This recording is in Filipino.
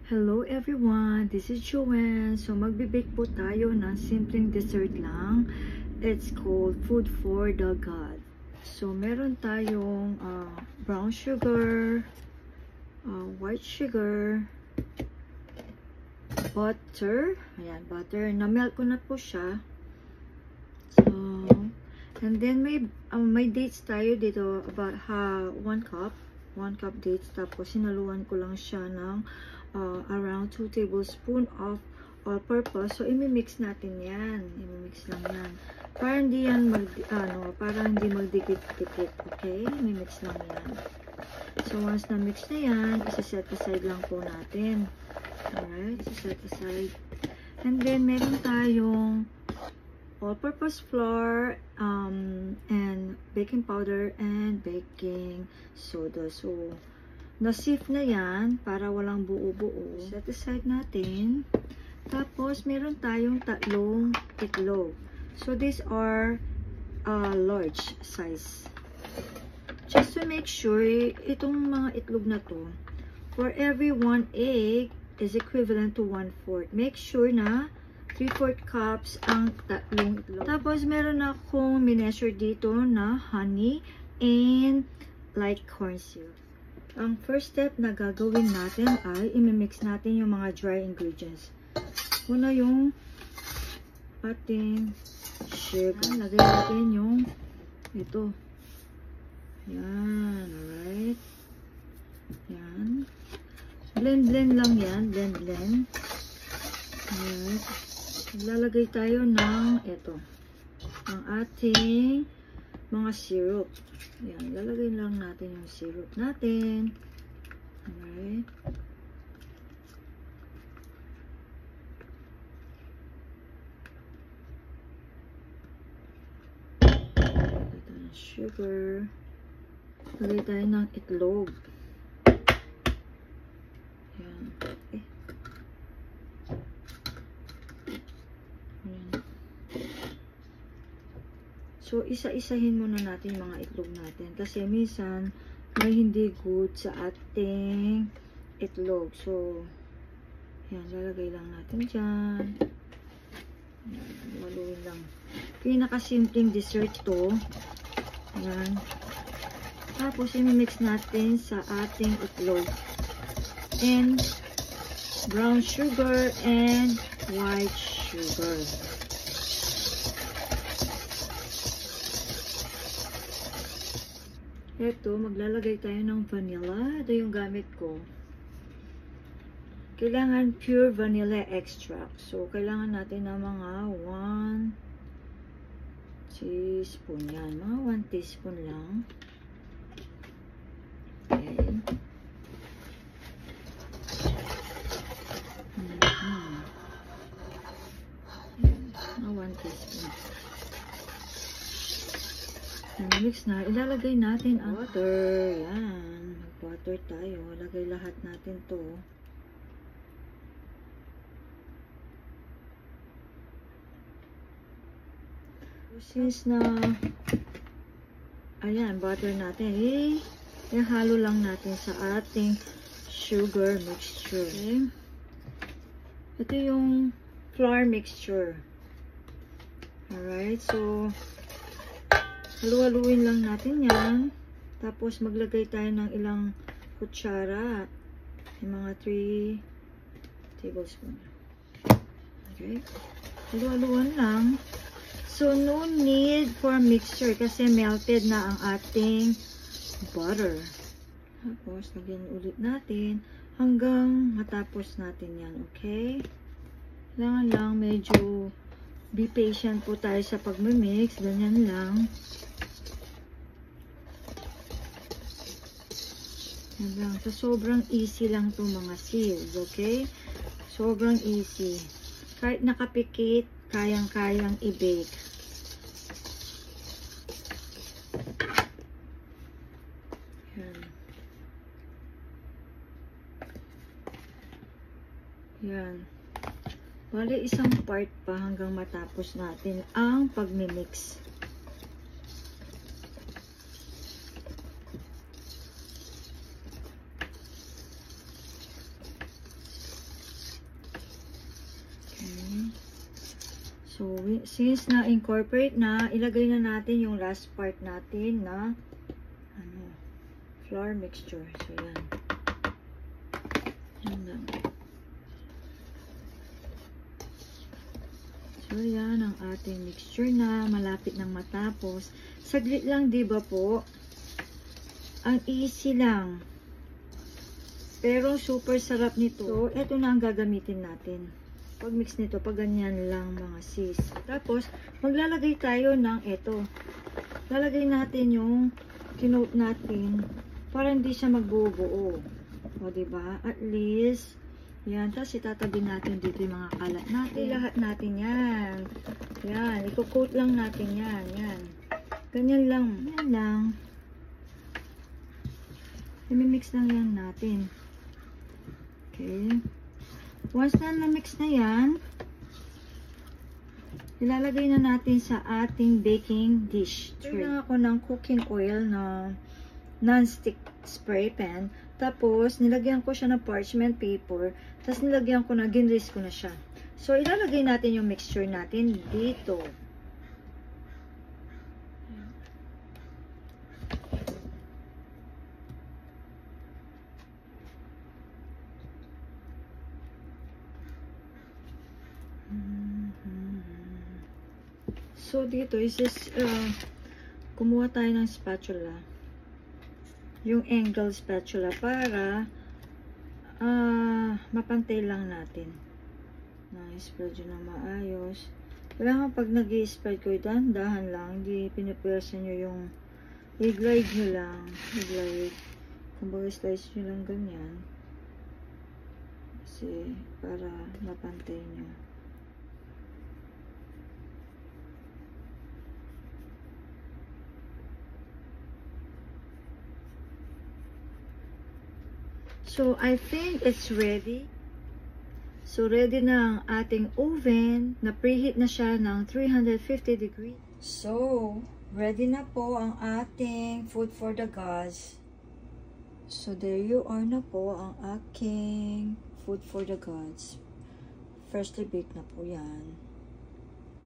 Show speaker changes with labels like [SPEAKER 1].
[SPEAKER 1] Hello everyone, this is Joanne. So magbe-bake po tayo ng simpleng dessert lang. It's called Food for the God. So meron tayong brown sugar, white sugar, butter. Ayan, butter. Na-melt ko na po siya. So, and then may dates tayo dito about 1 cup. 1 cup dates. Tapos sinaluan ko lang siya ng around 2 tablespoons of all-purpose. So, imimix natin yan. Imimix lang yan. Para hindi yan para hindi magdikit-dikit. Okay? Imimix lang yan. So, once na-mix na yan, isa-set aside lang po natin. Alright? Isa-set aside. And then, meron tayong all-purpose flour, and baking powder, and baking soda. So, na-sift na yan para walang buo-buo. Set aside natin. Tapos, meron tayong 3 itlog. So, these are large size. Just to make sure, itong mga itlog na to, for every 1 egg is equivalent to 1/4. Make sure na 3/4 cups ang 3 itlog. Tapos, meron akong mineasure dito na honey and light corn syrup. Ang first step na gagawin natin ay imimix natin yung mga dry ingredients. Una yung ating sugar. Lagay natin yung ito. Yan. Alright. Yan. Blend lang yan. Blend. Alright. Lalagay tayo ng ito. Ang ating mga syrup. Yan, lalagay lang natin yung syrup natin. Alright. Lagay tayo ng sugar. Lagay tayo ng itlog. Yan. Yan. So, isa-isahin muna natin yung mga itlog natin. Kasi minsan, may hindi good sa ating itlog. So, yan, lalagay lang natin dyan. Maluin lang. Pinakasimpleng dessert to. Yan. Tapos, imimix natin sa ating itlog. And, brown sugar and white sugar. Ito, maglalagay tayo ng vanilla. Ito yung gamit ko. Kailangan pure vanilla extract. So, kailangan natin ng mga 1 teaspoon. Yan, mga 1 teaspoon lang. Okay. Mga 1 teaspoon. Mix na. Ilalagay natin ang water. Yan. Mag-water tayo. Lagay lahat natin to. Since na ayan, butter natin. Ihalo lang natin sa ating sugar mixture. Okay. Ito yung flour mixture. Alright. So, halu-haluin lang natin yan. Tapos, maglagay tayo ng ilang kutsara. Yung mga 3 tablespoons. Okay. Halu-haluan lang. So, no need for mixture kasi melted na ang ating butter. Tapos, lagyan ulit natin hanggang matapos natin yan. Okay? Kailangan lang medyo be patient po tayo sa pagmimix. Ganyan lang. Yan lang. So, sobrang easy lang itong mga seeds. Okay? Sobrang easy. Kahit nakapikit, kayang-kayang i-bake. Yan. Yan. Bale, isang part pa hanggang matapos natin ang pagmimix. So, since na-incorporate na, ilagay na natin yung last part natin na flour mixture. So, yan. Yan lang. So, yan ang ating mixture na malapit nang matapos. Saglit lang, di ba po? Ang easy lang. Pero super sarap nito. So, ito na ang gagamitin natin. Pag mix nito, pag ganyan lang mga sis. Tapos, maglalagay tayo ng ito. Lalagay natin yung kinote natin para hindi siya magbubuo. O, diba? At least, yan. Tapos, itatabi natin dito yung mga kalat natin. Lahat natin yan. Yan. Iko-coat lang natin yan. Yan. Ganyan lang. Yan lang. I-mix lang yan natin. Okay. Once na na-mix na yan, ilalagay na natin sa ating baking dish tray. Ito ako ng cooking oil na non-stick spray pan. Tapos, nilagyan ko siya ng parchment paper. Tapos, nilagyan ko na, ginrelease ko na siya. So, ilalagay natin yung mixture natin dito. So, dito is just, kumuha tayo ng spatula. Yung angle spatula para mapantay lang natin. Na-spread yun na maayos. Kailangan pag nag-i-spread ko, dahan-dahan lang. Hindi pinipwersa nyo yung i-glide nyo lang. I-glide. Kumbaga slice nyo lang ganyan. Kasi para mapantay nyo. So, I think it's ready. So, ready na ang ating oven. Na-preheat na siya ng 350 degrees. So, ready na po ang ating food for the gods. So, there you are na po ang aking food for the gods. Freshly baked na po yan.